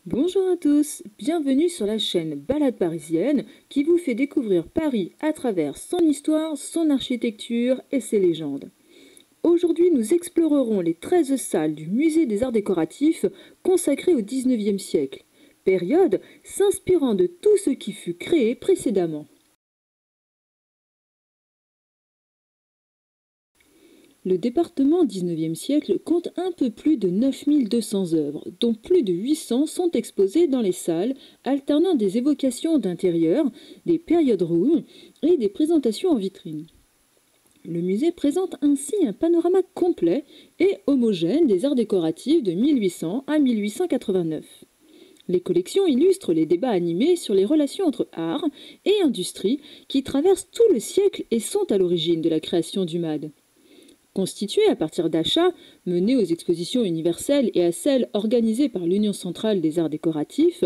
Bonjour à tous, bienvenue sur la chaîne Balade Parisienne qui vous fait découvrir Paris à travers son histoire, son architecture et ses légendes. Aujourd'hui, nous explorerons les 13 salles du Musée des Arts Décoratifs consacrées au XIXe siècle, période s'inspirant de tout ce qui fut créé précédemment. Le département XIXe siècle compte un peu plus de 9200 œuvres, dont plus de 800 sont exposées dans les salles, alternant des évocations d'intérieur, des périodes rouges et des présentations en vitrine. Le musée présente ainsi un panorama complet et homogène des arts décoratifs de 1800 à 1889. Les collections illustrent les débats animés sur les relations entre art et industrie qui traversent tout le siècle et sont à l'origine de la création du MAD. Constituée à partir d'achats menés aux expositions universelles et à celles organisées par l'Union centrale des arts décoratifs,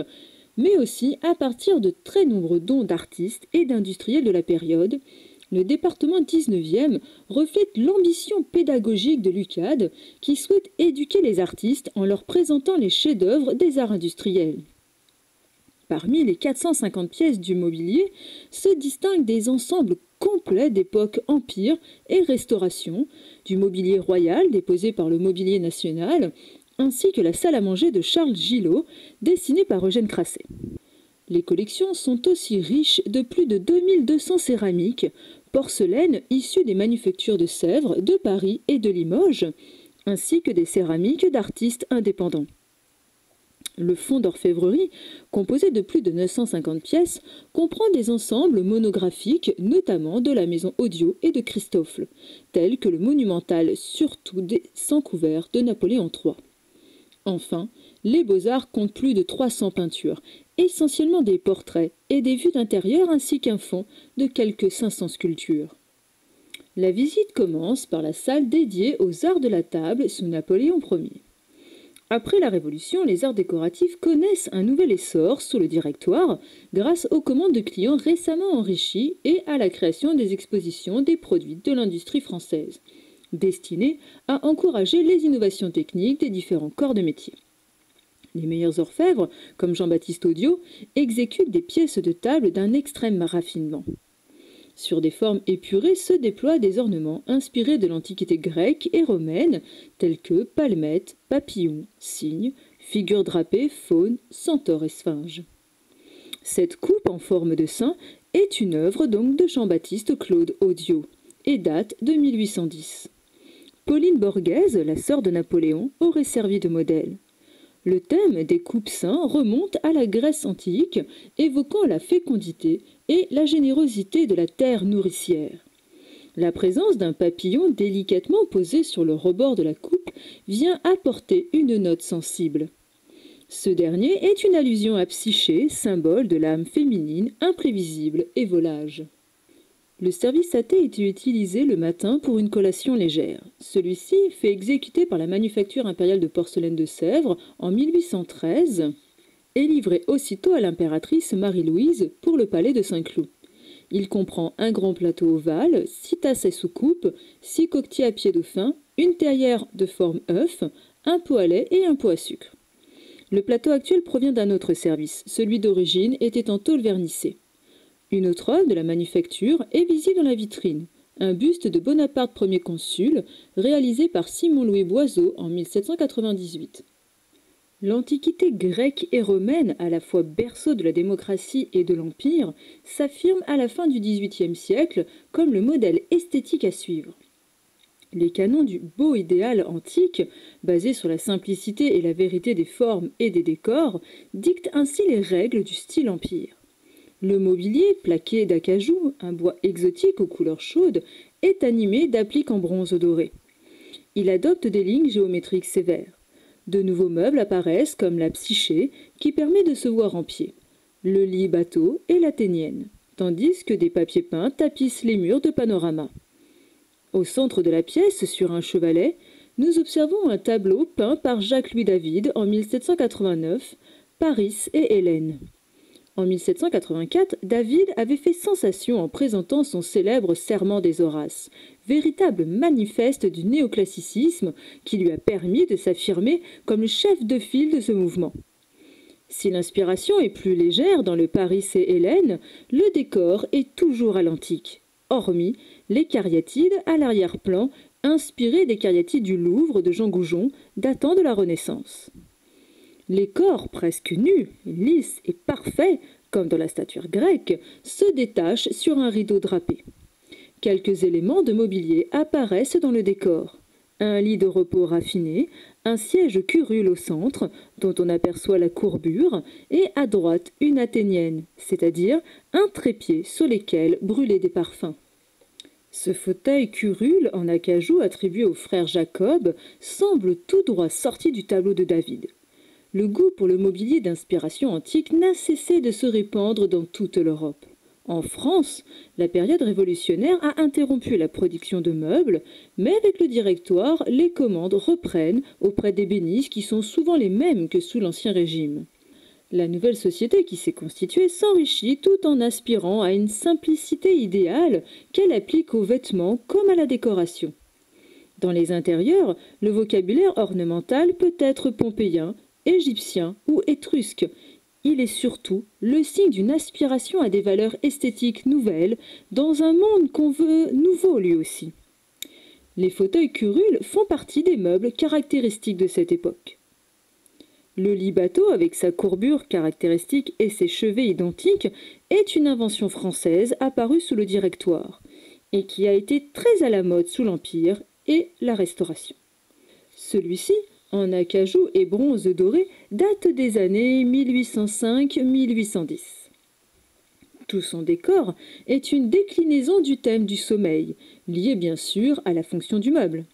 mais aussi à partir de très nombreux dons d'artistes et d'industriels de la période, le département 19e reflète l'ambition pédagogique de l'UCAD qui souhaite éduquer les artistes en leur présentant les chefs-d'œuvre des arts industriels. Parmi les 450 pièces du mobilier se distinguent des ensembles complets d'époque Empire et Restauration, du mobilier royal déposé par le Mobilier National, ainsi que la salle à manger de Charles Gillot, dessinée par Eugène Crasset. Les collections sont aussi riches de plus de 2200 céramiques, porcelaines issues des manufactures de Sèvres, de Paris et de Limoges, ainsi que des céramiques d'artistes indépendants. Le fonds d'orfèvrerie, composé de plus de 950 pièces, comprend des ensembles monographiques, notamment de la maison Audio et de Christoffel, tels que le monumental Surtout des Sans couverts de Napoléon III. Enfin, les Beaux-Arts comptent plus de 300 peintures, essentiellement des portraits et des vues d'intérieur ainsi qu'un fond de quelques 500 sculptures. La visite commence par la salle dédiée aux arts de la table sous Napoléon Ier. Après la Révolution, les arts décoratifs connaissent un nouvel essor sous le Directoire grâce aux commandes de clients récemment enrichies et à la création des expositions des produits de l'industrie française, destinées à encourager les innovations techniques des différents corps de métier. Les meilleurs orfèvres, comme Jean-Baptiste Audio, exécutent des pièces de table d'un extrême raffinement. Sur des formes épurées se déploient des ornements inspirés de l'Antiquité grecque et romaine, tels que palmettes, papillons, cygnes, figures drapées, faunes, centaures et sphinges. Cette coupe en forme de saint est une œuvre donc de Jean-Baptiste Claude Audio et date de 1810. Pauline Borghese, la sœur de Napoléon, aurait servi de modèle. Le thème des coupes saints remonte à la Grèce antique, évoquant la fécondité et la générosité de la terre nourricière. La présence d'un papillon délicatement posé sur le rebord de la coupe vient apporter une note sensible. Ce dernier est une allusion à Psyché, symbole de l'âme féminine, imprévisible et volage. Le service à thé était utilisé le matin pour une collation légère. Celui-ci, fait exécuter par la Manufacture impériale de porcelaine de Sèvres en 1813, est livré aussitôt à l'impératrice Marie-Louise pour le palais de Saint-Cloud. Il comprend un grand plateau ovale, 6 tasses à soucoupe, 6 coquetiers à pied dauphin, une théière de forme œuf, un pot à lait et un pot à sucre. Le plateau actuel provient d'un autre service, celui d'origine était en tôle vernissée. Une autre œuvre de la manufacture est visible dans la vitrine, un buste de Bonaparte Ier consul, réalisé par Simon-Louis Boiseau en 1798. L'Antiquité grecque et romaine, à la fois berceau de la démocratie et de l'Empire, s'affirme à la fin du XVIIIe siècle comme le modèle esthétique à suivre. Les canons du beau idéal antique, basés sur la simplicité et la vérité des formes et des décors, dictent ainsi les règles du style empire. Le mobilier, plaqué d'acajou, un bois exotique aux couleurs chaudes, est animé d'appliques en bronze doré. Il adopte des lignes géométriques sévères. De nouveaux meubles apparaissent comme la psyché, qui permet de se voir en pied, le lit bateau et l'athénienne, tandis que des papiers peints tapissent les murs de panorama. Au centre de la pièce, sur un chevalet, nous observons un tableau peint par Jacques-Louis David en 1789, Paris et Hélène. En 1784, David avait fait sensation en présentant son célèbre Serment des Horaces, véritable manifeste du néoclassicisme qui lui a permis de s'affirmer comme le chef de file de ce mouvement. Si l'inspiration est plus légère dans le Paris et Hélène, le décor est toujours à l'antique, hormis les cariatides à l'arrière-plan, inspirés des cariatides du Louvre de Jean Goujon, datant de la Renaissance. Les corps presque nus, lisses et parfaits, comme dans la statuaire grecque, se détachent sur un rideau drapé. Quelques éléments de mobilier apparaissent dans le décor. Un lit de repos raffiné, un siège curule au centre, dont on aperçoit la courbure, et à droite une athénienne, c'est-à-dire un trépied sur lesquels brûlaient des parfums. Ce fauteuil curule en acajou attribué au frère Jacob semble tout droit sorti du tableau de David. Le goût pour le mobilier d'inspiration antique n'a cessé de se répandre dans toute l'Europe. En France, la période révolutionnaire a interrompu la production de meubles, mais avec le Directoire, les commandes reprennent auprès d'ébénistes qui sont souvent les mêmes que sous l'Ancien Régime. La nouvelle société qui s'est constituée s'enrichit tout en aspirant à une simplicité idéale qu'elle applique aux vêtements comme à la décoration. Dans les intérieurs, le vocabulaire ornemental peut être pompéien, égyptien ou étrusque. Il est surtout le signe d'une aspiration à des valeurs esthétiques nouvelles dans un monde qu'on veut nouveau lui aussi. Les fauteuils curules font partie des meubles caractéristiques de cette époque. Le lit bateau, avec sa courbure caractéristique et ses chevets identiques, est une invention française apparue sous le Directoire et qui a été très à la mode sous l'Empire et la Restauration. Celui-ci, en acajou et bronze doré, date des années 1805-1810. Tout son décor est une déclinaison du thème du sommeil, lié bien sûr à la fonction du meuble.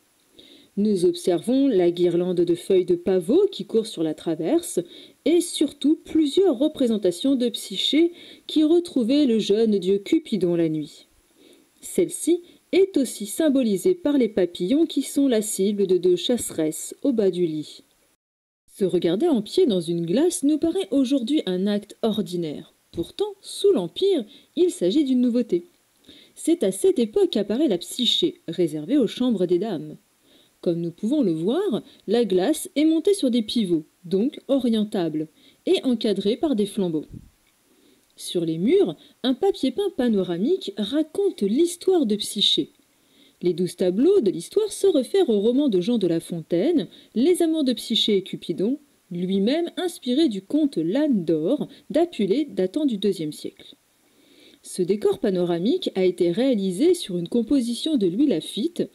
Nous observons la guirlande de feuilles de pavot qui court sur la traverse et surtout plusieurs représentations de Psyché qui retrouvaient le jeune dieu Cupidon la nuit. Celle-ci est aussi symbolisée par les papillons qui sont la cible de deux chasseresses au bas du lit. Se regarder en pied dans une glace nous paraît aujourd'hui un acte ordinaire. Pourtant, sous l'Empire, il s'agit d'une nouveauté. C'est à cette époque qu'apparaît la psyché, réservée aux chambres des dames. Comme nous pouvons le voir, la glace est montée sur des pivots, donc orientable, et encadrée par des flambeaux. Sur les murs, un papier peint panoramique raconte l'histoire de Psyché. Les 12 tableaux de l'histoire se réfèrent au roman de Jean de La Fontaine, Les Amours de Psyché et Cupidon, lui-même inspiré du conte L'âne d'or d'Apulée datant du IIe siècle. Ce décor panoramique a été réalisé sur une composition de Louis Laffitte,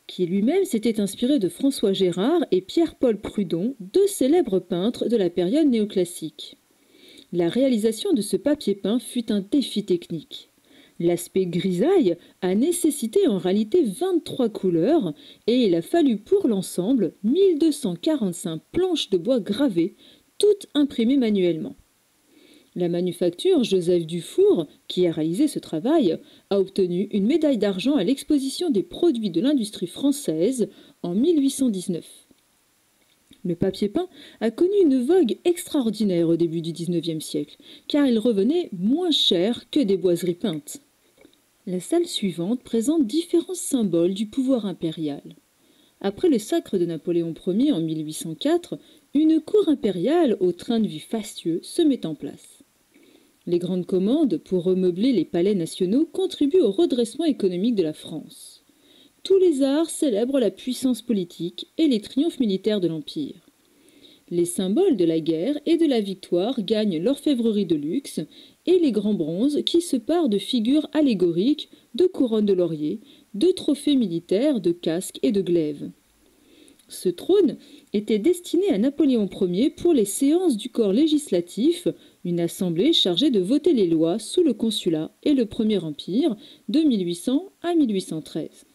qui lui-même s'était inspiré de François Gérard et Pierre-Paul Prudhon, deux célèbres peintres de la période néoclassique. La réalisation de ce papier peint fut un défi technique. L'aspect grisaille a nécessité en réalité 23 couleurs et il a fallu pour l'ensemble 1245 planches de bois gravées, toutes imprimées manuellement. La manufacture Joseph Dufour, qui a réalisé ce travail, a obtenu une médaille d'argent à l'exposition des produits de l'industrie française en 1819. Le papier peint a connu une vogue extraordinaire au début du XIXe siècle, car il revenait moins cher que des boiseries peintes. La salle suivante présente différents symboles du pouvoir impérial. Après le sacre de Napoléon Ier en 1804, une cour impériale au train de vie fastueux se met en place. Les grandes commandes pour remeubler les palais nationaux contribuent au redressement économique de la France. Tous les arts célèbrent la puissance politique et les triomphes militaires de l'Empire. Les symboles de la guerre et de la victoire gagnent l'orfèvrerie de luxe et les grands bronzes qui se parent de figures allégoriques, de couronnes de laurier, de trophées militaires, de casques et de glaives. Ce trône était destiné à Napoléon Ier pour les séances du corps législatif, une assemblée chargée de voter les lois sous le Consulat et le Premier Empire de 1800 à 1813.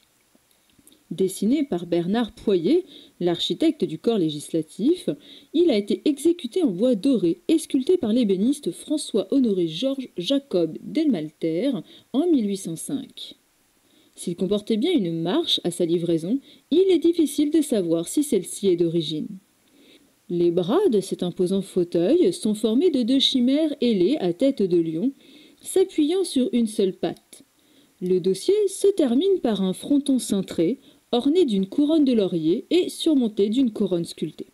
Dessiné par Bernard Poyer, l'architecte du corps législatif, il a été exécuté en bois doré et sculpté par l'ébéniste François-Honoré Georges Jacob Delmalter en 1805. S'il comportait bien une marche à sa livraison, il est difficile de savoir si celle-ci est d'origine. Les bras de cet imposant fauteuil sont formés de deux chimères ailées à tête de lion, s'appuyant sur une seule patte. Le dossier se termine par un fronton cintré, orné d'une couronne de laurier et surmonté d'une couronne sculptée.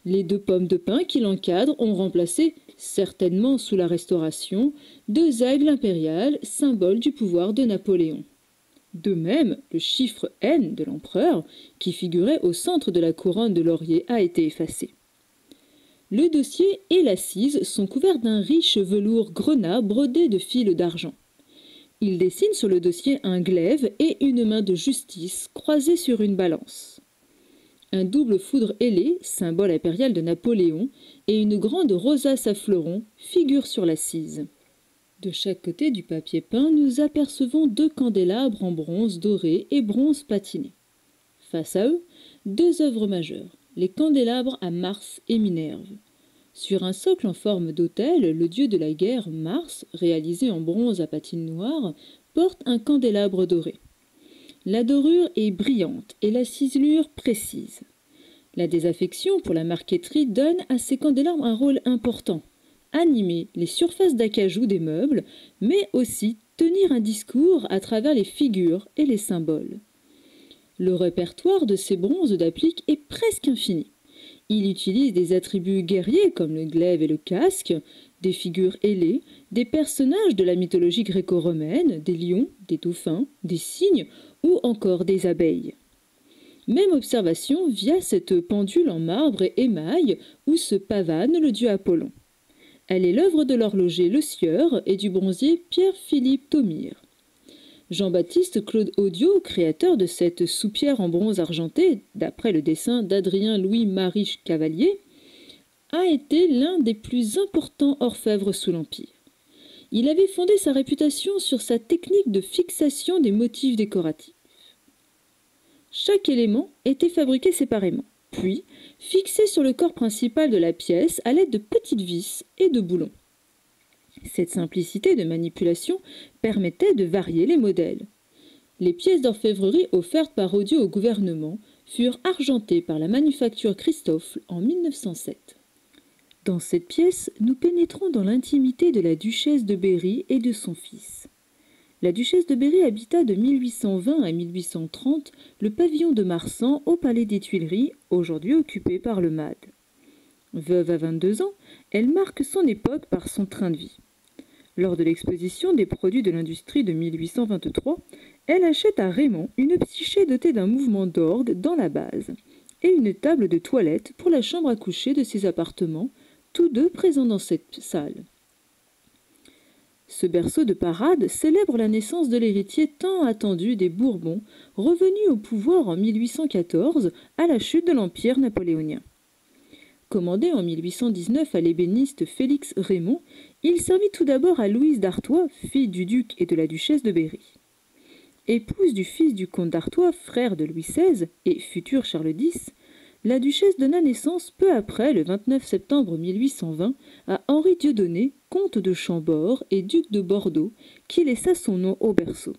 Les 2 pommes de pin qui l'encadrent ont remplacé, certainement sous la Restauration, 2 aigles impériales, symbole du pouvoir de Napoléon. De même, le chiffre N de l'empereur, qui figurait au centre de la couronne de laurier, a été effacé. Le dossier et l'assise sont couverts d'un riche velours grenat brodé de fils d'argent. Il dessine sur le dossier un glaive et une main de justice croisée sur une balance. Un double foudre ailé, symbole impérial de Napoléon, et une grande rosace à fleurons figurent sur l'assise. De chaque côté du papier peint, nous apercevons 2 candélabres en bronze doré et bronze patiné. Face à eux, 2 œuvres majeures, les candélabres à Mars et Minerve. Sur un socle en forme d'autel, le dieu de la guerre, Mars, réalisé en bronze à patine noire, porte un candélabre doré. La dorure est brillante et la ciselure précise. La désaffection pour la marqueterie donne à ces candélabres un rôle important. Animer les surfaces d'acajou des meubles, mais aussi tenir un discours à travers les figures et les symboles. Le répertoire de ces bronzes d'applique est presque infini. Il utilise des attributs guerriers comme le glaive et le casque, des figures ailées, des personnages de la mythologie gréco-romaine, des lions, des dauphins, des cygnes ou encore des abeilles. Même observation via cette pendule en marbre et émail où se pavane le dieu Apollon. Elle est l'œuvre de l'horloger Le Sieur et du bronzier Pierre-Philippe Thomire. Jean-Baptiste Claude Audiot, créateur de cette soupière en bronze argenté, d'après le dessin d'Adrien Louis-Marie Cavalier, a été l'un des plus importants orfèvres sous l'Empire. Il avait fondé sa réputation sur sa technique de fixation des motifs décoratifs. Chaque élément était fabriqué séparément, puis fixé sur le corps principal de la pièce à l'aide de petites vis et de boulons. Cette simplicité de manipulation permettait de varier les modèles. Les pièces d'orfèvrerie offertes par Audiot au gouvernement furent argentées par la manufacture Christophe en 1907. Dans cette pièce, nous pénétrons dans l'intimité de la duchesse de Berry et de son fils. La duchesse de Berry habita de 1820 à 1830 le pavillon de Marsan au palais des Tuileries, aujourd'hui occupé par le MAD. Veuve à 22 ans, elle marque son époque par son train de vie. Lors de l'exposition des produits de l'industrie de 1823, elle achète à Raymond une psyché dotée d'un mouvement d'orgue dans la base et une table de toilette pour la chambre à coucher de ses appartements, tous 2 présents dans cette salle. Ce berceau de parade célèbre la naissance de l'héritier tant attendu des Bourbons, revenu au pouvoir en 1814 à la chute de l'Empire napoléonien. Commandé en 1819 à l'ébéniste Félix Raymond, il servit tout d'abord à Louise d'Artois, fille du duc et de la duchesse de Berry. Épouse du fils du comte d'Artois, frère de Louis XVI et futur Charles X, la duchesse donna naissance peu après, le 29 septembre 1820, à Henri Dieudonné, comte de Chambord et duc de Bordeaux, qui laissa son nom au berceau.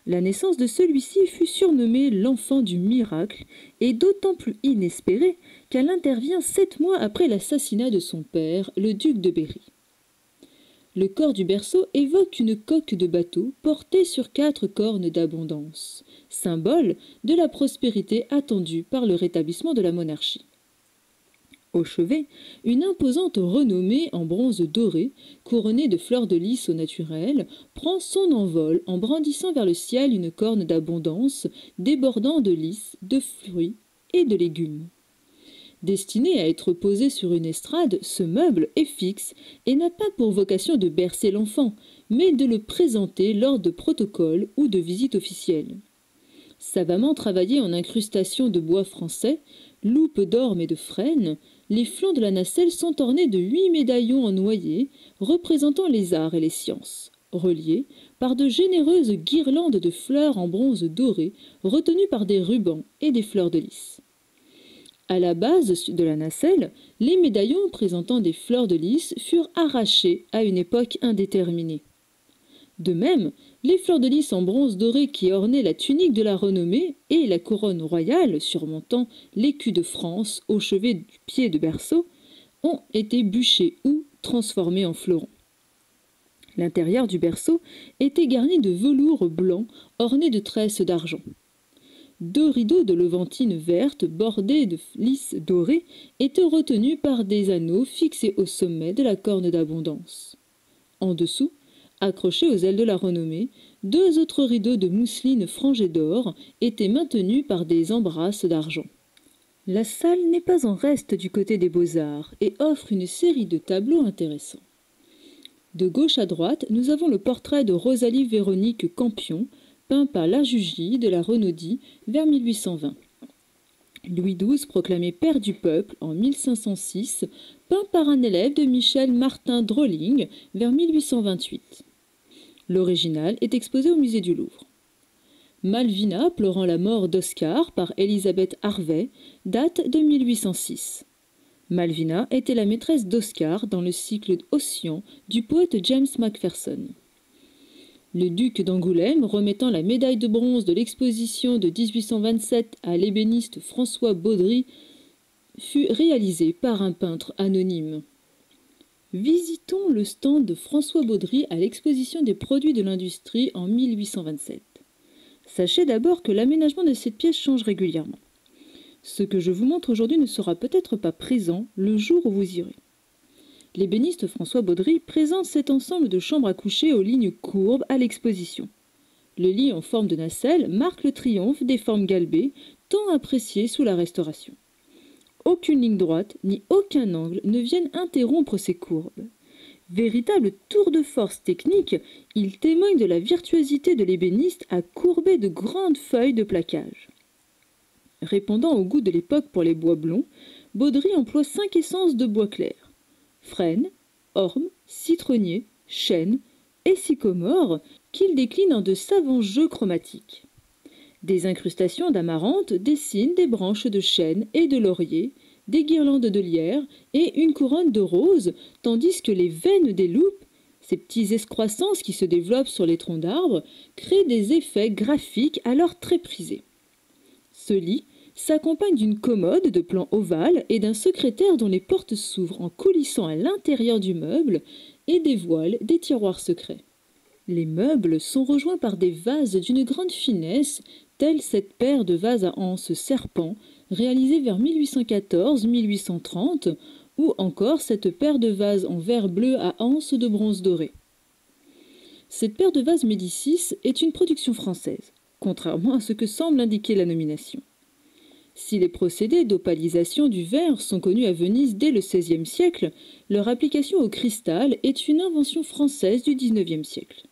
La naissance de celui-ci fut surnommée l'enfant du miracle et d'autant plus inespérée qu'elle intervient 7 mois après l'assassinat de son père, le duc de Berry. Le corps du berceau évoque une coque de bateau portée sur 4 cornes d'abondance, symbole de la prospérité attendue par le rétablissement de la monarchie. Au chevet, une imposante renommée en bronze doré, couronnée de fleurs de lys au naturel, prend son envol en brandissant vers le ciel une corne d'abondance débordant de lys, de fruits et de légumes. Destiné à être posé sur une estrade, ce meuble est fixe et n'a pas pour vocation de bercer l'enfant, mais de le présenter lors de protocoles ou de visites officielles. Savamment travaillé en incrustation de bois français, loupes d'orme et de frêne, les flancs de la nacelle sont ornés de 8 médaillons en noyer représentant les arts et les sciences, reliés par de généreuses guirlandes de fleurs en bronze doré retenues par des rubans et des fleurs de lys. À la base de la nacelle, les médaillons présentant des fleurs de lys furent arrachés à une époque indéterminée. De même, les fleurs de lys en bronze doré qui ornaient la tunique de la renommée et la couronne royale surmontant l'écu de France au chevet du pied de berceau ont été bûchées ou transformées en fleurons. L'intérieur du berceau était garni de velours blanc orné de tresses d'argent. 2 rideaux de levantine verte bordés de lys dorés étaient retenus par des anneaux fixés au sommet de la corne d'abondance. En dessous, accrochés aux ailes de la renommée, 2 autres rideaux de mousseline frangés d'or étaient maintenus par des embrasses d'argent. La salle n'est pas en reste du côté des beaux-arts et offre une série de tableaux intéressants. De gauche à droite, nous avons le portrait de Rosalie Véronique Campion, peint par Lajugie de la Renaudie vers 1820. Louis XII, proclamé père du peuple en 1506, peint par un élève de Michel Martin Drolling vers 1828. L'original est exposé au musée du Louvre. Malvina pleurant la mort d'Oscar par Elisabeth Harvey date de 1806. Malvina était la maîtresse d'Oscar dans le cycle Ossian du poète James Macpherson. Le duc d'Angoulême, remettant la médaille de bronze de l'exposition de 1827 à l'ébéniste François Baudry, fut réalisé par un peintre anonyme. Visitons le stand de François Baudry à l'exposition des produits de l'industrie en 1827. Sachez d'abord que l'aménagement de cette pièce change régulièrement. Ce que je vous montre aujourd'hui ne sera peut-être pas présent le jour où vous irez. L'ébéniste François Baudry présente cet ensemble de chambres à coucher aux lignes courbes à l'exposition. Le lit en forme de nacelle marque le triomphe des formes galbées, tant appréciées sous la Restauration. Aucune ligne droite ni aucun angle ne viennent interrompre ces courbes. Véritable tour de force technique, il témoigne de la virtuosité de l'ébéniste à courber de grandes feuilles de plaquage. Répondant au goût de l'époque pour les bois blonds, Baudry emploie 5 essences de bois clair: frêne, orme, citronnier, chêne et sycomore, qu'il décline en de savants jeux chromatiques. Des incrustations d'amarante dessinent des branches de chêne et de laurier, des guirlandes de lierre et une couronne de roses, tandis que les veines des loupes, ces petits escroissances qui se développent sur les troncs d'arbres, créent des effets graphiques alors très prisés. Ce lit s'accompagne d'une commode de plan ovale et d'un secrétaire dont les portes s'ouvrent en coulissant à l'intérieur du meuble et dévoilent des tiroirs secrets. Les meubles sont rejoints par des vases d'une grande finesse, telle cette paire de vases à anse serpent, réalisée vers 1814-1830, ou encore cette paire de vases en verre bleu à anse de bronze doré. Cette paire de vases Médicis est une production française, contrairement à ce que semble indiquer la nomination. Si les procédés d'opalisation du verre sont connus à Venise dès le XVIe siècle, leur application au cristal est une invention française du XIXe siècle.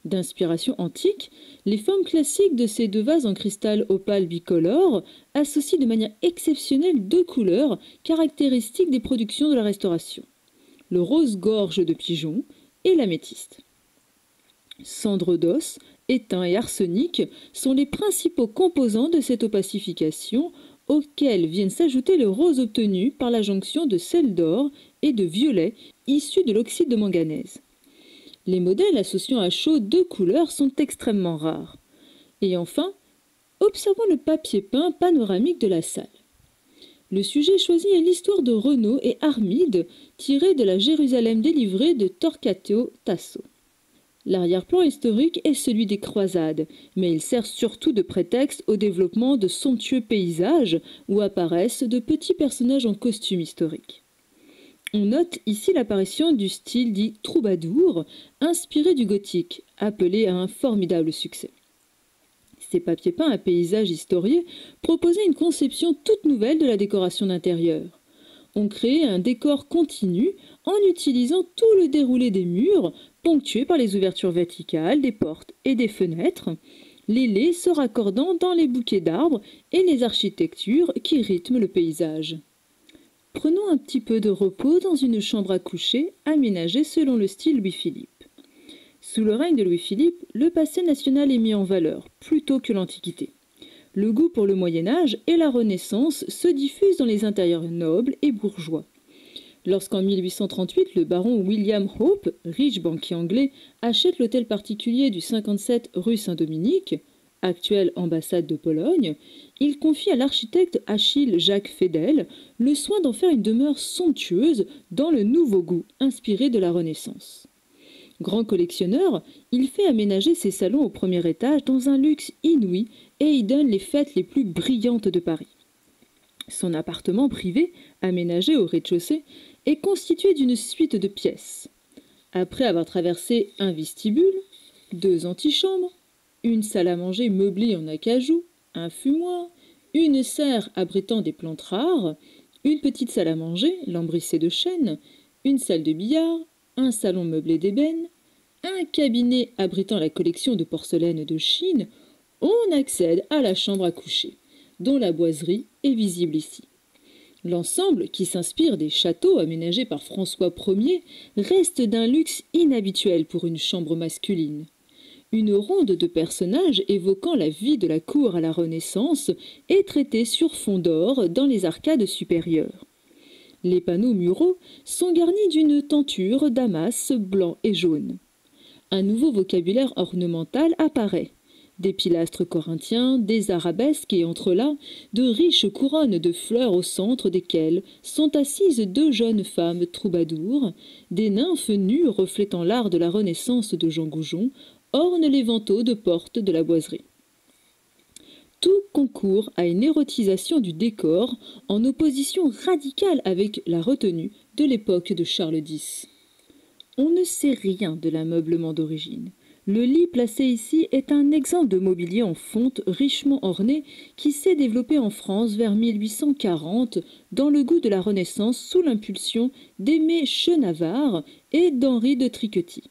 D'inspiration antique, les formes classiques de ces 2 vases en cristal opale bicolore associent de manière exceptionnelle 2 couleurs caractéristiques des productions de la Restauration: le rose-gorge de pigeon et l'améthyste. Cendre d'os, étain et arsenic sont les principaux composants de cette opacification, auxquels viennent s'ajouter le rose obtenu par la jonction de sel d'or et de violet issus de l'oxyde de manganèse. Les modèles associant à chaud 2 couleurs sont extrêmement rares. Et enfin, observons le papier peint panoramique de la salle. Le sujet choisi est l'histoire de Renaud et Armide, tirée de la Jérusalem délivrée de Torquato Tasso. L'arrière-plan historique est celui des croisades, mais il sert surtout de prétexte au développement de somptueux paysages où apparaissent de petits personnages en costume historique. On note ici l'apparition du style dit troubadour, inspiré du gothique, appelé à un formidable succès. Ces papiers peints à paysages historiés proposaient une conception toute nouvelle de la décoration d'intérieur. On créait un décor continu en utilisant tout le déroulé des murs, ponctué par les ouvertures verticales des portes et des fenêtres, les lais se raccordant dans les bouquets d'arbres et les architectures qui rythment le paysage. Prenons un petit peu de repos dans une chambre à coucher aménagée selon le style Louis-Philippe. Sous le règne de Louis-Philippe, le passé national est mis en valeur, plutôt que l'Antiquité. Le goût pour le Moyen-Âge et la Renaissance se diffusent dans les intérieurs nobles et bourgeois. Lorsqu'en 1838, le baron William Hope, riche banquier anglais, achète l'hôtel particulier du 57 rue Saint-Dominique, actuelle ambassade de Pologne, il confie à l'architecte Achille Jacques Fedel le soin d'en faire une demeure somptueuse dans le nouveau goût inspiré de la Renaissance. Grand collectionneur, il fait aménager ses salons au premier étage dans un luxe inouï et y donne les fêtes les plus brillantes de Paris. Son appartement privé, aménagé au rez-de-chaussée, est constitué d'une suite de pièces. Après avoir traversé un vestibule, 2 antichambres, une salle à manger meublée en acajou, un fumoir, une serre abritant des plantes rares, une petite salle à manger lambrissée de chêne, une salle de billard, un salon meublé d'ébène, un cabinet abritant la collection de porcelaine de Chine, on accède à la chambre à coucher, dont la boiserie est visible ici. L'ensemble, qui s'inspire des châteaux aménagés par François Ier, reste d'un luxe inhabituel pour une chambre masculine. Une ronde de personnages évoquant la vie de la cour à la Renaissance est traitée sur fond d'or dans les arcades supérieures. Les panneaux muraux sont garnis d'une tenture damas blanc et jaune. Un nouveau vocabulaire ornemental apparaît. Des pilastres corinthiens, des arabesques et entre là, de riches couronnes de fleurs au centre desquelles sont assises 2 jeunes femmes troubadours, des nymphes nues reflétant l'art de la Renaissance de Jean Goujon, ornent les vantaux de porte de la boiserie. Tout concourt à une érotisation du décor en opposition radicale avec la retenue de l'époque de Charles X. On ne sait rien de l'ameublement d'origine. Le lit placé ici est un exemple de mobilier en fonte richement orné qui s'est développé en France vers 1840 dans le goût de la Renaissance sous l'impulsion d'Aimé Chenavard et d'Henri de Triquety.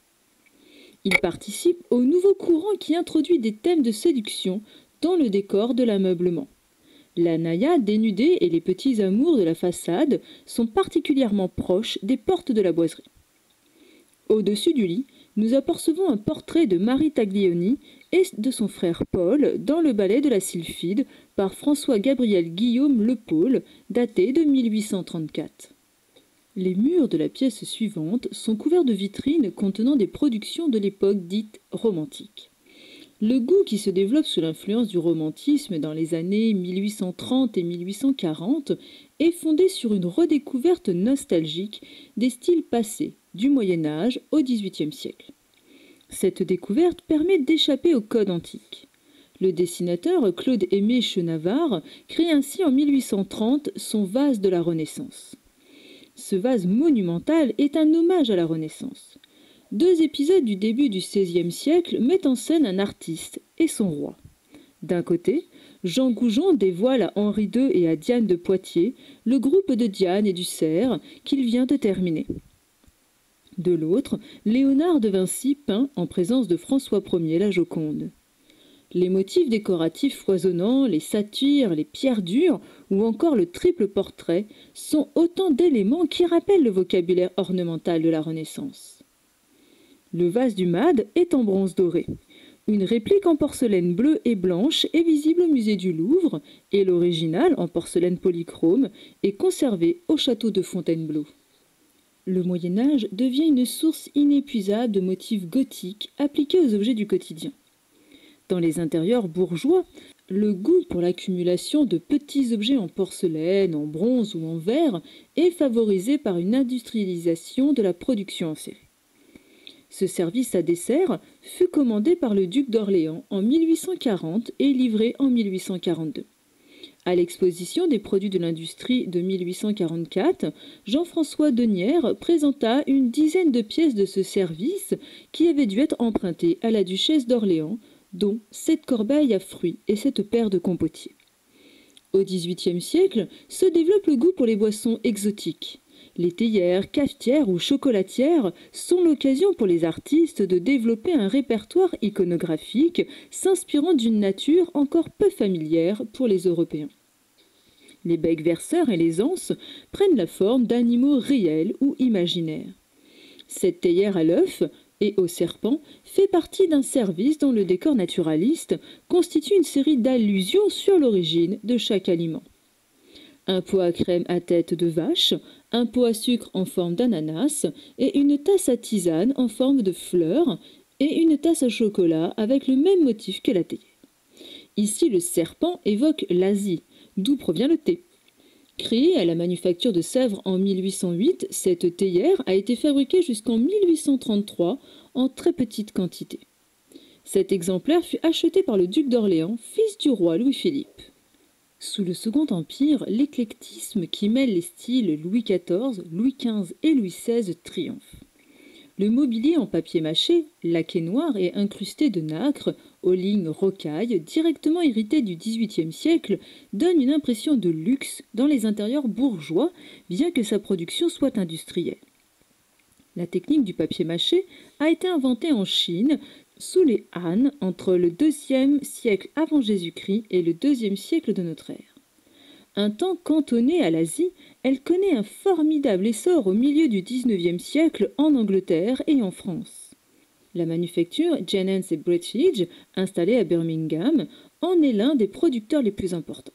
Il participe au nouveau courant qui introduit des thèmes de séduction dans le décor de l'ameublement. La naïade dénudée et les petits amours de la façade sont particulièrement proches des portes de la boiserie. Au-dessus du lit, nous apercevons un portrait de Marie Taglioni et de son frère Paul dans le ballet de la Sylphide par François-Gabriel Guillaume Le Paul, daté de 1834. Les murs de la pièce suivante sont couverts de vitrines contenant des productions de l'époque dite romantique. Le goût qui se développe sous l'influence du romantisme dans les années 1830 et 1840 est fondé sur une redécouverte nostalgique des styles passés du Moyen-Âge au XVIIIe siècle. Cette découverte permet d'échapper au code antique. Le dessinateur Claude-Aimé Chenavard crée ainsi en 1830 son vase de la Renaissance. Ce vase monumental est un hommage à la Renaissance. 2 épisodes du début du XVIe siècle mettent en scène un artiste et son roi. D'un côté, Jean Goujon dévoile à Henri II et à Diane de Poitiers le groupe de Diane et du cerf qu'il vient de terminer. De l'autre, Léonard de Vinci peint en présence de François Ier la Joconde. Les motifs décoratifs foisonnants, les satyres, les pierres dures ou encore le triple portrait sont autant d'éléments qui rappellent le vocabulaire ornemental de la Renaissance. Le vase du Made est en bronze doré. Une réplique en porcelaine bleue et blanche est visible au musée du Louvre et l'original en porcelaine polychrome est conservé au château de Fontainebleau. Le Moyen-Âge devient une source inépuisable de motifs gothiques appliqués aux objets du quotidien. Dans les intérieurs bourgeois, le goût pour l'accumulation de petits objets en porcelaine, en bronze ou en verre est favorisé par une industrialisation de la production en série. Ce service à dessert fut commandé par le duc d'Orléans en 1840 et livré en 1842. À l'exposition des produits de l'industrie de 1844, Jean-François Denière présenta une dizaine de pièces de ce service qui avaient dû être empruntées à la duchesse d'Orléans, dont 7 corbeilles à fruits et 7 paires de compotiers. Au XVIIIe siècle se développe le goût pour les boissons exotiques. Les théières, cafetières ou chocolatières sont l'occasion pour les artistes de développer un répertoire iconographique s'inspirant d'une nature encore peu familière pour les Européens. Les becs verseurs et les anses prennent la forme d'animaux réels ou imaginaires. Cette théière à l'œuf et au serpent fait partie d'un service dont le décor naturaliste constitue une série d'allusions sur l'origine de chaque aliment. Un pot à crème à tête de vache, un pot à sucre en forme d'ananas et une tasse à tisane en forme de fleur et une tasse à chocolat avec le même motif que la théière. Ici, le serpent évoque l'Asie, d'où provient le thé. Créée à la manufacture de Sèvres en 1808, cette théière a été fabriquée jusqu'en 1833 en très petite quantité. Cet exemplaire fut acheté par le duc d'Orléans, fils du roi Louis-Philippe. Sous le Second Empire, l'éclectisme qui mêle les styles Louis XIV, Louis XV et Louis XVI triomphe. Le mobilier en papier mâché, laqué noir et incrusté de nacre, aux lignes rocailles, directement héritées du XVIIIe siècle, donne une impression de luxe dans les intérieurs bourgeois, bien que sa production soit industrielle. La technique du papier mâché a été inventée en Chine sous les Han entre le IIe siècle avant Jésus-Christ et le IIe siècle de notre ère. Un temps cantonnée à l'Asie, elle connaît un formidable essor au milieu du XIXe siècle en Angleterre et en France. La manufacture Jennens et British, installée à Birmingham, en est l'un des producteurs les plus importants.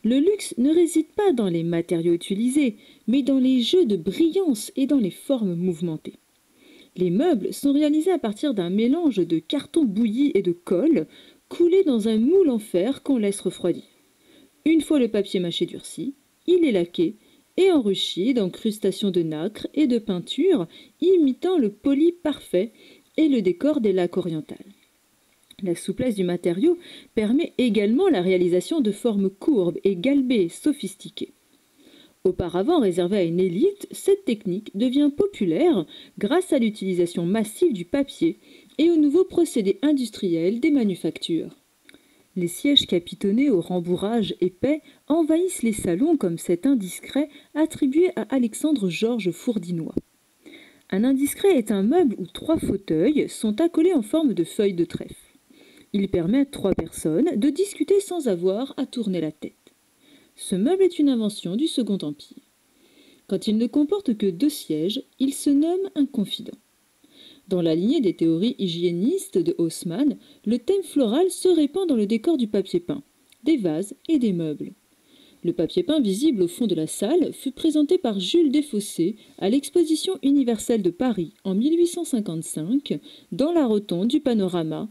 Le luxe ne réside pas dans les matériaux utilisés, mais dans les jeux de brillance et dans les formes mouvementées. Les meubles sont réalisés à partir d'un mélange de carton bouilli et de colle, coulé dans un moule en fer qu'on laisse refroidir. Une fois le papier mâché durci, il est laqué et enrichi d'incrustations de nacre et de peinture imitant le poli parfait et le décor des lacs orientales. La souplesse du matériau permet également la réalisation de formes courbes et galbées sophistiquées. Auparavant réservée à une élite, cette technique devient populaire grâce à l'utilisation massive du papier et aux nouveaux procédés industriels des manufactures. Les sièges capitonnés au rembourrage épais envahissent les salons comme cet indiscret attribué à Alexandre-Georges Fourdinois. Un indiscret est un meuble où 3 fauteuils sont accolés en forme de feuilles de trèfle. Il permet à 3 personnes de discuter sans avoir à tourner la tête. Ce meuble est une invention du Second Empire. Quand il ne comporte que 2 sièges, il se nomme un confident. Dans la lignée des théories hygiénistes de Haussmann, le thème floral se répand dans le décor du papier peint, des vases et des meubles. Le papier peint visible au fond de la salle fut présenté par Jules Desfossés à l'Exposition universelle de Paris en 1855 dans la rotonde du Panorama,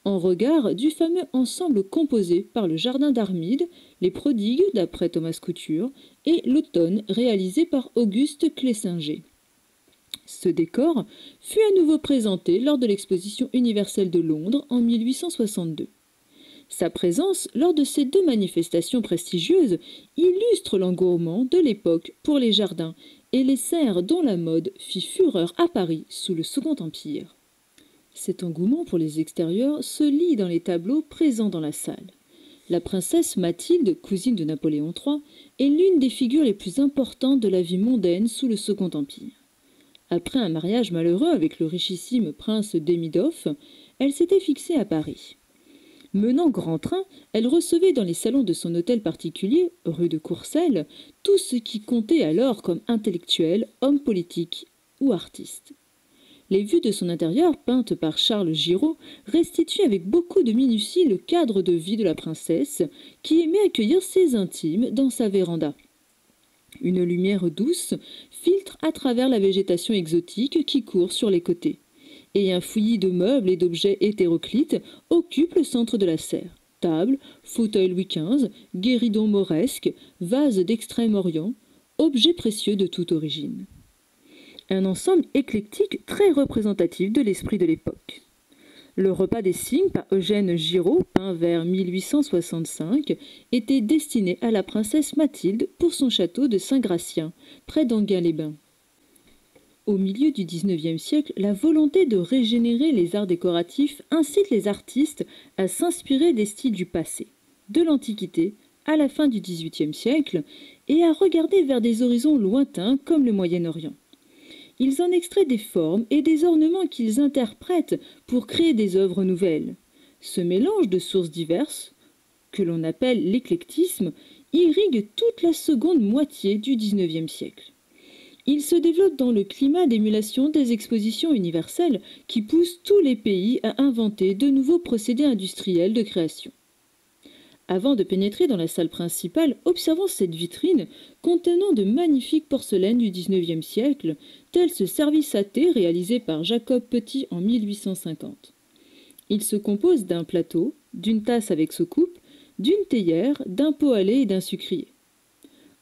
en regard du fameux ensemble composé par le Jardin d'Armide, les Prodigues d'après Thomas Couture et l'Automne réalisé par Auguste Clésinger. Ce décor fut à nouveau présenté lors de l'Exposition universelle de Londres en 1862. Sa présence lors de ces 2 manifestations prestigieuses illustre l'engouement de l'époque pour les jardins et les serres dont la mode fit fureur à Paris sous le Second Empire. Cet engouement pour les extérieurs se lit dans les tableaux présents dans la salle. La princesse Mathilde, cousine de Napoléon III, est l'une des figures les plus importantes de la vie mondaine sous le Second Empire. Après un mariage malheureux avec le richissime prince Demidoff, elle s'était fixée à Paris. Menant grand train, elle recevait dans les salons de son hôtel particulier, rue de Courcelles, tout ce qui comptait alors comme intellectuel, homme politique ou artiste. Les vues de son intérieur, peintes par Charles Giraud, restituent avec beaucoup de minutie le cadre de vie de la princesse, qui aimait accueillir ses intimes dans sa véranda. Une lumière douce filtre à travers la végétation exotique qui court sur les côtés. Et un fouillis de meubles et d'objets hétéroclites occupe le centre de la serre. Tables, fauteuils Louis XV, guéridons mauresques, vases d'Extrême-Orient, objets précieux de toute origine. Un ensemble éclectique très représentatif de l'esprit de l'époque. Le repas des cygnes par Eugène Giraud, peint vers 1865, était destiné à la princesse Mathilde pour son château de Saint-Gratien, près d'Enghien-les-Bains. Au milieu du XIXe siècle, la volonté de régénérer les arts décoratifs incite les artistes à s'inspirer des styles du passé, de l'Antiquité à la fin du XVIIIe siècle, et à regarder vers des horizons lointains comme le Moyen-Orient. Ils en extraient des formes et des ornements qu'ils interprètent pour créer des œuvres nouvelles. Ce mélange de sources diverses, que l'on appelle l'éclectisme, irrigue toute la seconde moitié du XIXe siècle. Il se développe dans le climat d'émulation des expositions universelles qui poussent tous les pays à inventer de nouveaux procédés industriels de création. Avant de pénétrer dans la salle principale, observons cette vitrine contenant de magnifiques porcelaines du XIXe siècle, tel ce service à thé réalisé par Jacob Petit en 1850. Il se compose d'un plateau, d'une tasse avec soucoupe, d'une théière, d'un pot à lait et d'un sucrier.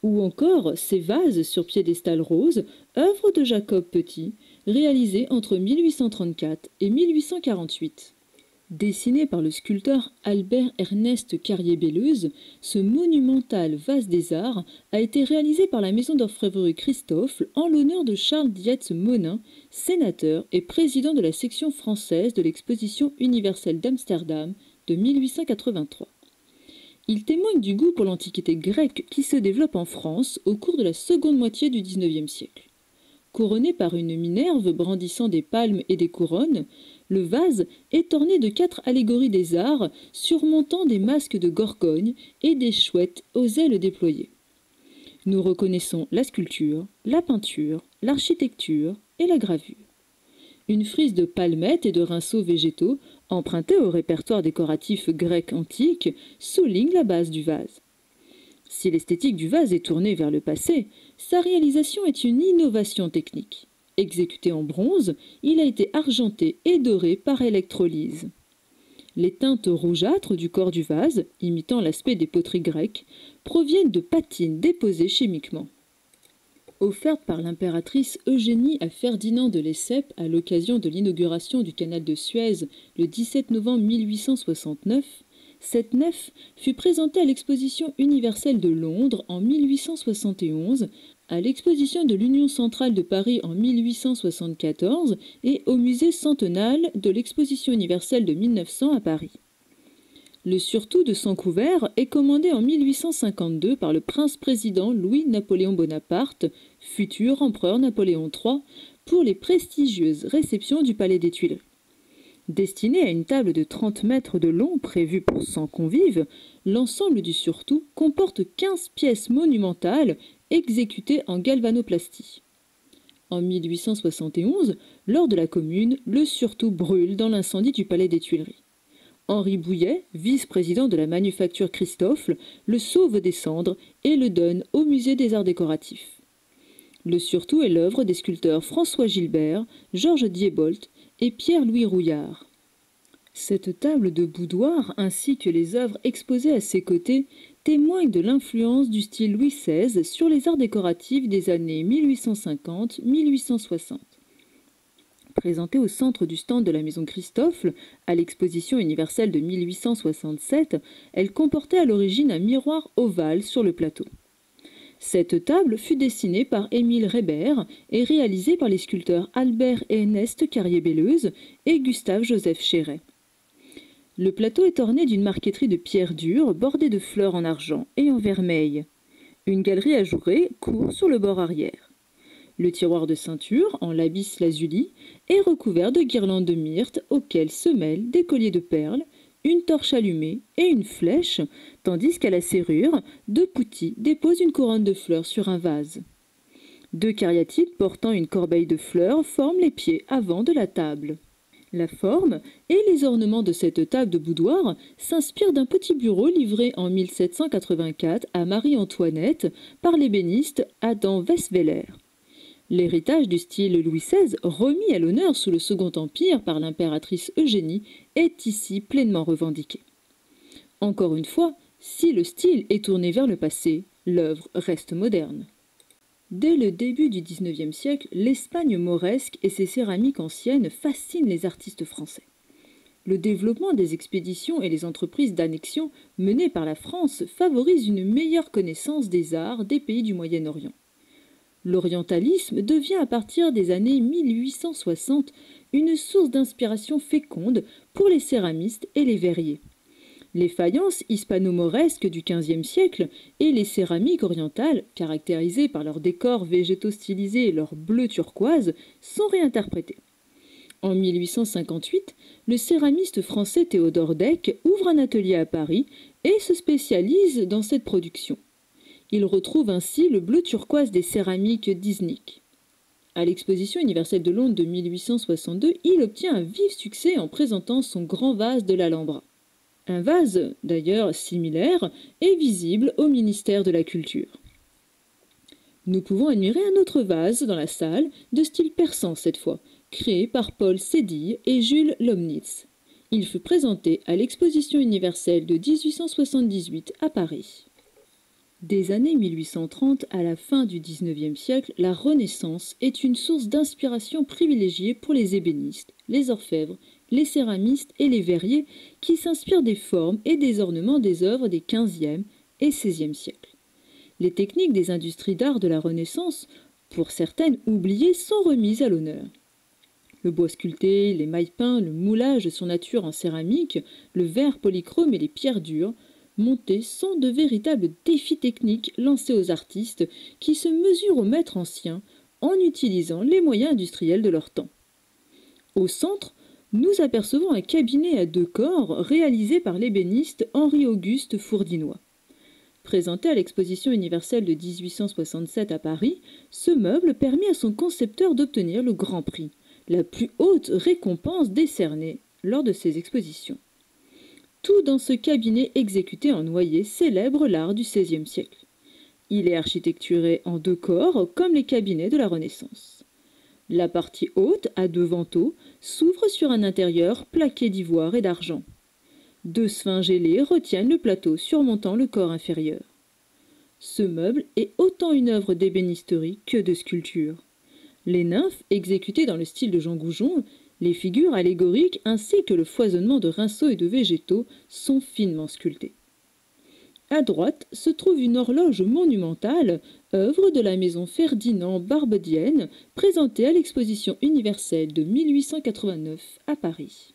Ou encore ces vases sur piédestal rose, œuvre de Jacob Petit, réalisée entre 1834 et 1848. Dessiné par le sculpteur Albert Ernest Carrier-Belleuse, ce monumental vase des arts a été réalisé par la maison d'orfèvrerie Christophe en l'honneur de Charles Dietz Monin, sénateur et président de la section française de l'exposition universelle d'Amsterdam de 1883. Il témoigne du goût pour l'antiquité grecque qui se développe en France au cours de la seconde moitié du XIXe siècle. Couronné par une Minerve brandissant des palmes et des couronnes, le vase est orné de 4 allégories des arts surmontant des masques de Gorgogne et des chouettes aux ailes déployées. Nous reconnaissons la sculpture, la peinture, l'architecture et la gravure. Une frise de palmettes et de rinceaux végétaux, empruntée au répertoire décoratif grec antique, souligne la base du vase. Si l'esthétique du vase est tournée vers le passé, sa réalisation est une innovation technique. Exécuté en bronze, il a été argenté et doré par électrolyse. Les teintes rougeâtres du corps du vase, imitant l'aspect des poteries grecques, proviennent de patines déposées chimiquement. Offerte par l'impératrice Eugénie à Ferdinand de Lesseps à l'occasion de l'inauguration du canal de Suez le 17 novembre 1869, cette nef fut présentée à l'exposition universelle de Londres en 1871, à l'exposition de l'Union centrale de Paris en 1874 et au musée centenal de l'exposition universelle de 1900 à Paris. Le surtout de sang couvert est commandé en 1852 par le prince-président Louis-Napoléon Bonaparte, futur empereur Napoléon III, pour les prestigieuses réceptions du Palais des Tuileries. Destiné à une table de 30 mètres de long prévue pour 100 convives, l'ensemble du surtout comporte 15 pièces monumentales exécutées en galvanoplastie. En 1871, lors de la Commune, le surtout brûle dans l'incendie du Palais des Tuileries. Henri Bouillet, vice-président de la manufacture Christophe, le sauve des cendres et le donne au musée des arts décoratifs. Le surtout est l'œuvre des sculpteurs François Gilbert, Georges Diebolt et Pierre-Louis Rouillard. Cette table de boudoir ainsi que les œuvres exposées à ses côtés témoignent de l'influence du style Louis XVI sur les arts décoratifs des années 1850-1860. Présentée au centre du stand de la maison Christophe, à l'exposition universelle de 1867, elle comportait à l'origine un miroir ovale sur le plateau. Cette table fut dessinée par Émile Reber et réalisée par les sculpteurs Albert Ernest Carrier-Belleuse et Gustave-Joseph Chéret. Le plateau est orné d'une marqueterie de pierre dure bordée de fleurs en argent et en vermeil. Une galerie ajourée court sur le bord arrière. Le tiroir de ceinture, en lapis lazuli, est recouvert de guirlandes de myrte auxquelles se mêlent des colliers de perles, une torche allumée et une flèche, tandis qu'à la serrure, 2 poutis déposent une couronne de fleurs sur un vase. 2 cariatides portant une corbeille de fleurs forment les pieds avant de la table. La forme et les ornements de cette table de boudoir s'inspirent d'un petit bureau livré en 1784 à Marie-Antoinette par l'ébéniste Adam Westweller. L'héritage du style Louis XVI, remis à l'honneur sous le Second Empire par l'impératrice Eugénie, est ici pleinement revendiqué. Encore une fois, si le style est tourné vers le passé, l'œuvre reste moderne. Dès le début du XIXe siècle, l'Espagne mauresque et ses céramiques anciennes fascinent les artistes français. Le développement des expéditions et les entreprises d'annexion menées par la France favorisent une meilleure connaissance des arts des pays du Moyen-Orient. L'orientalisme devient à partir des années 1860 une source d'inspiration féconde pour les céramistes et les verriers. Les faïences hispano-mauresques du XVe siècle et les céramiques orientales, caractérisées par leurs décors végétaux stylisés et leur bleu turquoise, sont réinterprétées. En 1858, le céramiste français Théodore Deck ouvre un atelier à Paris et se spécialise dans cette production. Il retrouve ainsi le bleu turquoise des céramiques d'Iznik. À l'exposition universelle de Londres de 1862, il obtient un vif succès en présentant son grand vase de l'Alhambra. Un vase, d'ailleurs similaire, est visible au ministère de la Culture. Nous pouvons admirer un autre vase dans la salle, de style persan cette fois, créé par Paul Sédille et Jules Lomnitz. Il fut présenté à l'exposition universelle de 1878 à Paris. Des années 1830 à la fin du XIXe siècle, la Renaissance est une source d'inspiration privilégiée pour les ébénistes, les orfèvres, les céramistes et les verriers qui s'inspirent des formes et des ornements des œuvres des XVe et XVIe siècles. Les techniques des industries d'art de la Renaissance, pour certaines oubliées, sont remises à l'honneur. Le bois sculpté, les mailles peints, le moulage sur nature en céramique, le verre polychrome et les pierres dures montées sont de véritables défis techniques lancés aux artistes qui se mesurent aux maîtres anciens en utilisant les moyens industriels de leur temps. Au centre, nous apercevons un cabinet à 2 corps réalisé par l'ébéniste Henri-Auguste Fourdinois. Présenté à l'exposition universelle de 1867 à Paris, ce meuble permit à son concepteur d'obtenir le Grand Prix, la plus haute récompense décernée lors de ces expositions. Tout dans ce cabinet exécuté en noyer célèbre l'art du XVIe siècle. Il est architecturé en 2 corps comme les cabinets de la Renaissance. La partie haute, à 2 vantaux, s'ouvre sur un intérieur plaqué d'ivoire et d'argent. 2 sphinges ailées retiennent le plateau surmontant le corps inférieur. Ce meuble est autant une œuvre d'ébénisterie que de sculpture. Les nymphes, exécutées dans le style de Jean Goujon, les figures allégoriques ainsi que le foisonnement de rinceaux et de végétaux sont finement sculptés. À droite se trouve une horloge monumentale, œuvre de la maison Ferdinand Barbedienne, présentée à l'exposition universelle de 1889 à Paris.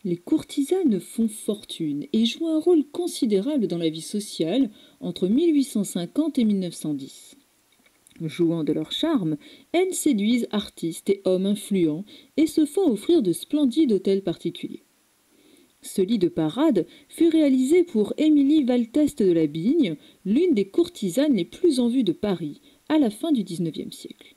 Les courtisanes font fortune et jouent un rôle considérable dans la vie sociale entre 1850 et 1910. Jouant de leur charme, elles séduisent artistes et hommes influents et se font offrir de splendides hôtels particuliers. Ce lit de parade fut réalisé pour Émilie Valteste de la Bigne, l'une des courtisanes les plus en vue de Paris à la fin du XIXe siècle.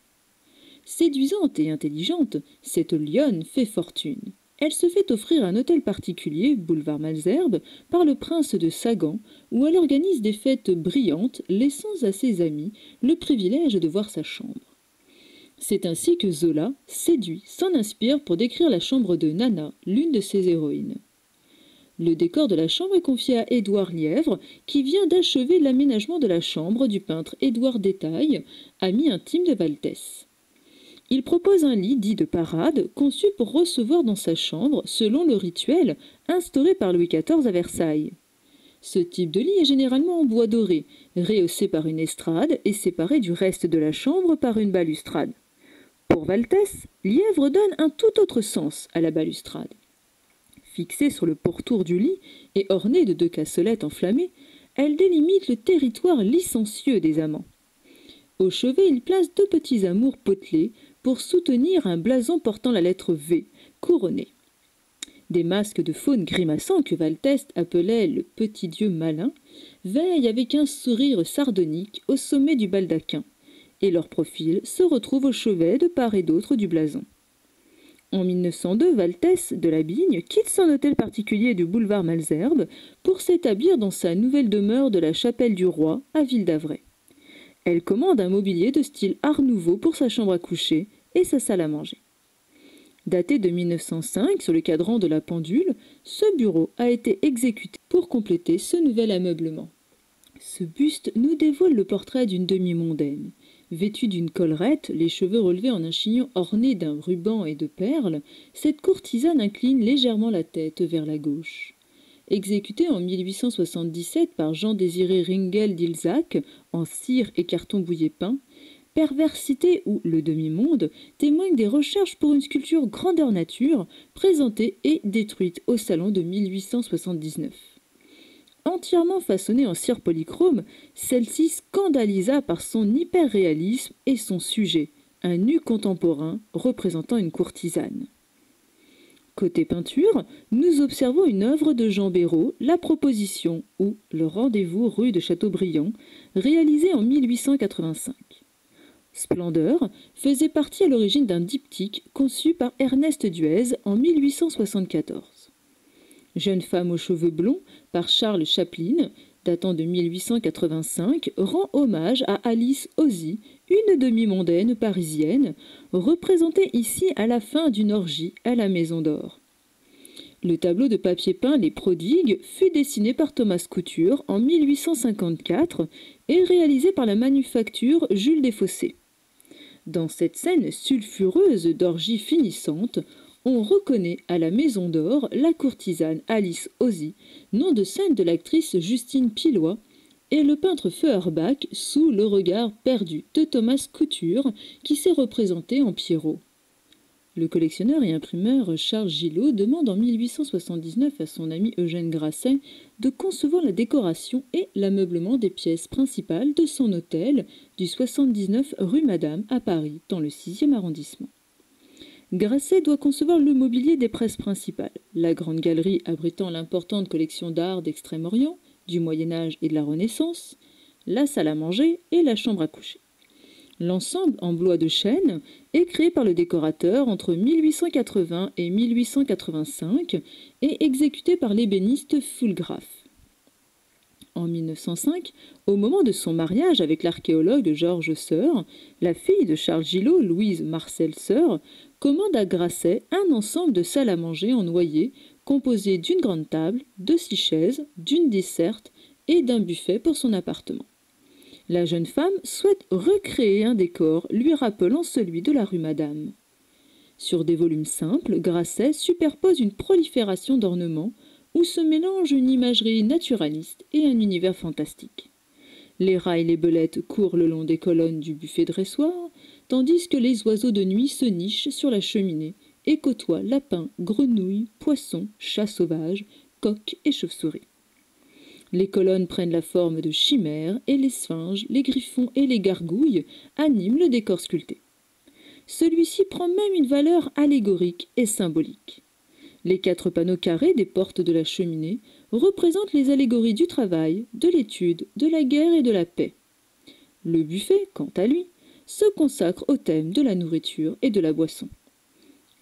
Séduisante et intelligente, cette lionne fait fortune. Elle se fait offrir un hôtel particulier, boulevard Malesherbes, par le prince de Sagan, où elle organise des fêtes brillantes, laissant à ses amis le privilège de voir sa chambre. C'est ainsi que Zola, séduit, s'en inspire pour décrire la chambre de Nana, l'une de ses héroïnes. Le décor de la chambre est confié à Édouard Lièvre, qui vient d'achever l'aménagement de la chambre du peintre Édouard Détaille, ami intime de Valtès. Il propose un lit dit de parade, conçu pour recevoir dans sa chambre, selon le rituel instauré par Louis XIV à Versailles. Ce type de lit est généralement en bois doré, rehaussé par une estrade et séparé du reste de la chambre par une balustrade. Pour Valtès, Lièvre donne un tout autre sens à la balustrade. Fixée sur le pourtour du lit et ornée de 2 cassolettes enflammées, elle délimite le territoire licencieux des amants. Au chevet, il place 2 petits amours potelés pour soutenir un blason portant la lettre V, couronné. Des masques de faune grimaçants que Valtès appelait le petit dieu malin veillent avec un sourire sardonique au sommet du baldaquin, et leur profil se retrouve au chevet de part et d'autre du blason. En 1902, Valtès de la Bigne quitte son hôtel particulier du boulevard Malesherbes pour s'établir dans sa nouvelle demeure de la Chapelle du Roi à Ville-d'Avray. Elle commande un mobilier de style Art Nouveau pour sa chambre à coucher et sa salle à manger. Daté de 1905 sur le cadran de la Pendule, ce bureau a été exécuté pour compléter ce nouvel ameublement. Ce buste nous dévoile le portrait d'une demi-mondaine. Vêtue d'une collerette, les cheveux relevés en un chignon orné d'un ruban et de perles, cette courtisane incline légèrement la tête vers la gauche. Exécutée en 1877 par Jean-Désiré Ringel d'Ilzac en cire et carton bouillé peint, Perversité ou le demi-monde témoigne des recherches pour une sculpture grandeur nature présentée et détruite au salon de 1879. Entièrement façonnée en cire polychrome, celle-ci scandalisa par son hyper-réalisme et son sujet, un nu contemporain représentant une courtisane. Côté peinture, nous observons une œuvre de Jean Béraud, La Proposition ou Le Rendez-vous rue de Chateaubriand, réalisée en 1885. Splendeur faisait partie à l'origine d'un diptyque conçu par Ernest Duez en 1874. Jeune femme aux cheveux blonds par Charles Chaplin, datant de 1885, rend hommage à Alice Ozy, une demi-mondaine parisienne, représentée ici à la fin d'une orgie à la Maison d'Or. Le tableau de papier peint Les Prodigues fut dessiné par Thomas Couture en 1854 et réalisé par la manufacture Jules Desfossés. Dans cette scène sulfureuse d'orgie finissante, on reconnaît à la Maison d'Or la courtisane Alice Ozy, nom de scène de l'actrice Justine Piloy, et le peintre Feuerbach sous le regard perdu de Thomas Couture qui s'est représenté en Pierrot. Le collectionneur et imprimeur Charles Gillot demande en 1879 à son ami Eugène Grasset de concevoir la décoration et l'ameublement des pièces principales de son hôtel du 79 rue Madame à Paris, dans le 6e arrondissement. Grasset doit concevoir le mobilier des presses principales, la grande galerie abritant l'importante collection d'art d'Extrême-Orient, du Moyen-Âge et de la Renaissance, la salle à manger et la chambre à coucher. L'ensemble en bois de chêne est créé par le décorateur entre 1880 et 1885 et exécuté par l'ébéniste Fulgraf. En 1905, au moment de son mariage avec l'archéologue Georges Seur, la fille de Charles Gillot, Louise Marcel Seur, commande à Grasset un ensemble de salles à manger en noyer composé d'une grande table, de 6 chaises, d'une desserte et d'un buffet pour son appartement. La jeune femme souhaite recréer un décor lui rappelant celui de la rue Madame. Sur des volumes simples, Grasset superpose une prolifération d'ornements où se mélangent une imagerie naturaliste et un univers fantastique. Les rats et les belettes courent le long des colonnes du buffet dressoir, tandis que les oiseaux de nuit se nichent sur la cheminée et côtoient lapins, grenouilles, poissons, chats sauvages, coqs et chauves-souris. Les colonnes prennent la forme de chimères et les sphinges, les griffons et les gargouilles animent le décor sculpté. Celui-ci prend même une valeur allégorique et symbolique. Les 4 panneaux carrés des portes de la cheminée représentent les allégories du travail, de l'étude, de la guerre et de la paix. Le buffet, quant à lui, se consacre au thème de la nourriture et de la boisson.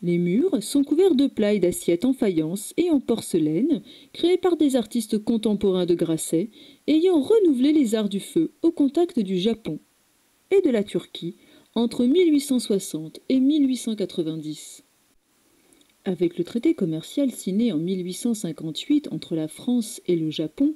Les murs sont couverts de plats et d'assiettes en faïence et en porcelaine, créés par des artistes contemporains de Grasset, ayant renouvelé les arts du feu au contact du Japon et de la Turquie entre 1860 et 1890. Avec le traité commercial signé en 1858 entre la France et le Japon,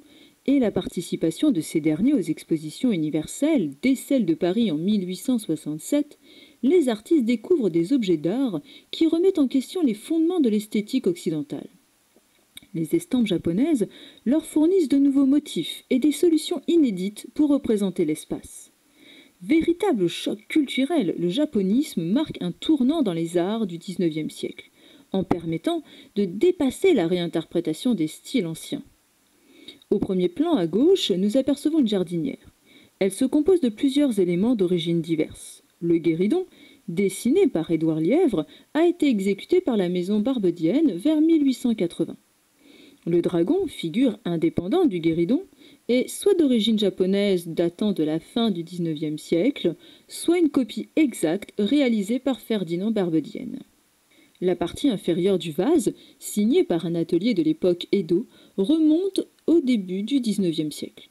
et la participation de ces derniers aux expositions universelles dès celle de Paris en 1867, les artistes découvrent des objets d'art qui remettent en question les fondements de l'esthétique occidentale. Les estampes japonaises leur fournissent de nouveaux motifs et des solutions inédites pour représenter l'espace. Véritable choc culturel, le japonisme marque un tournant dans les arts du XIXe siècle, en permettant de dépasser la réinterprétation des styles anciens. Au premier plan, à gauche, nous apercevons une jardinière. Elle se compose de plusieurs éléments d'origine diverses. Le guéridon, dessiné par Édouard Lièvre, a été exécuté par la maison Barbedienne vers 1880. Le dragon, figure indépendante du guéridon, est soit d'origine japonaise datant de la fin du XIXe siècle, soit une copie exacte réalisée par Ferdinand Barbedienne. La partie inférieure du vase, signée par un atelier de l'époque Edo, remonte au début du XIXe siècle.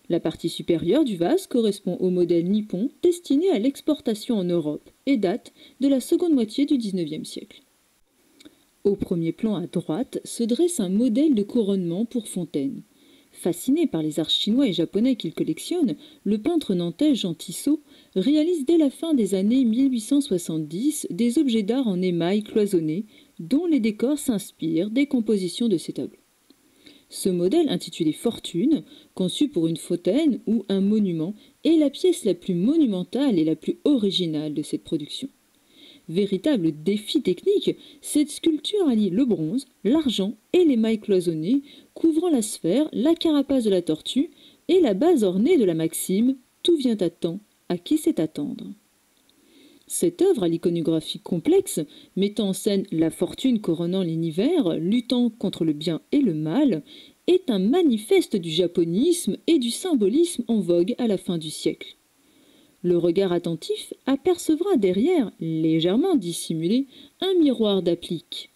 La partie supérieure du vase correspond au modèle nippon destiné à l'exportation en Europe et date de la seconde moitié du XIXe siècle. Au premier plan à droite se dresse un modèle de couronnement pour fontaine. Fasciné par les arts chinois et japonais qu'il collectionne, le peintre nantais Jean Tissot réalise dès la fin des années 1870 des objets d'art en émail cloisonné, dont les décors s'inspirent des compositions de ses tableaux. Ce modèle, intitulé Fortune, conçu pour une fontaine ou un monument, est la pièce la plus monumentale et la plus originale de cette production. Véritable défi technique, cette sculpture allie le bronze, l'argent et l'émail cloisonné, couvrant la sphère, la carapace de la tortue et la base ornée de la maxime « Tout vient à temps, à qui sait attendre ». Cette œuvre à l'iconographie complexe, mettant en scène la fortune couronnant l'univers, luttant contre le bien et le mal, est un manifeste du japonisme et du symbolisme en vogue à la fin du siècle. Le regard attentif apercevra derrière, légèrement dissimulé, un miroir d'applique.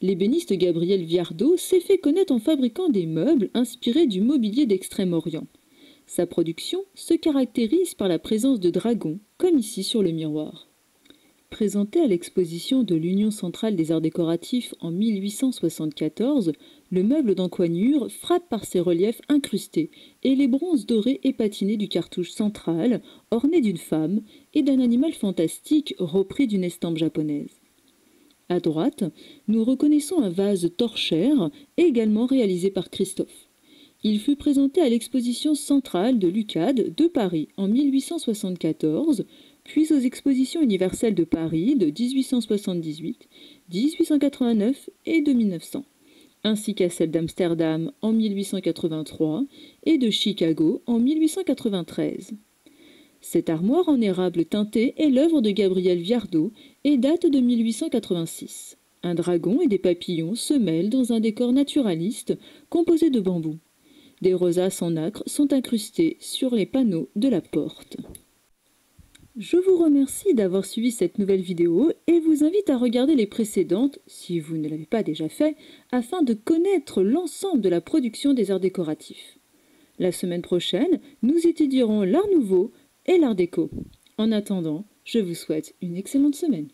L'ébéniste Gabriel Viardot s'est fait connaître en fabriquant des meubles inspirés du mobilier d'Extrême-Orient. Sa production se caractérise par la présence de dragons, comme ici sur le miroir. Présenté à l'exposition de l'Union centrale des arts décoratifs en 1874, le meuble d'encoignure frappe par ses reliefs incrustés et les bronzes dorés et patinés du cartouche central, orné d'une femme et d'un animal fantastique repris d'une estampe japonaise. À droite, nous reconnaissons un vase torchère, également réalisé par Christophe. Il fut présenté à l'exposition centrale de l'UCAD de Paris en 1874, puis aux expositions universelles de Paris de 1878, 1889 et de 1900, ainsi qu'à celle d'Amsterdam en 1883 et de Chicago en 1893. Cette armoire en érable teinté est l'œuvre de Gabriel Viardot et date de 1886. Un dragon et des papillons se mêlent dans un décor naturaliste composé de bambou. Des rosaces en nacre sont incrustées sur les panneaux de la porte. Je vous remercie d'avoir suivi cette nouvelle vidéo et vous invite à regarder les précédentes, si vous ne l'avez pas déjà fait, afin de connaître l'ensemble de la production des arts décoratifs. La semaine prochaine, nous étudierons l'art nouveau et l'art déco. En attendant, je vous souhaite une excellente semaine.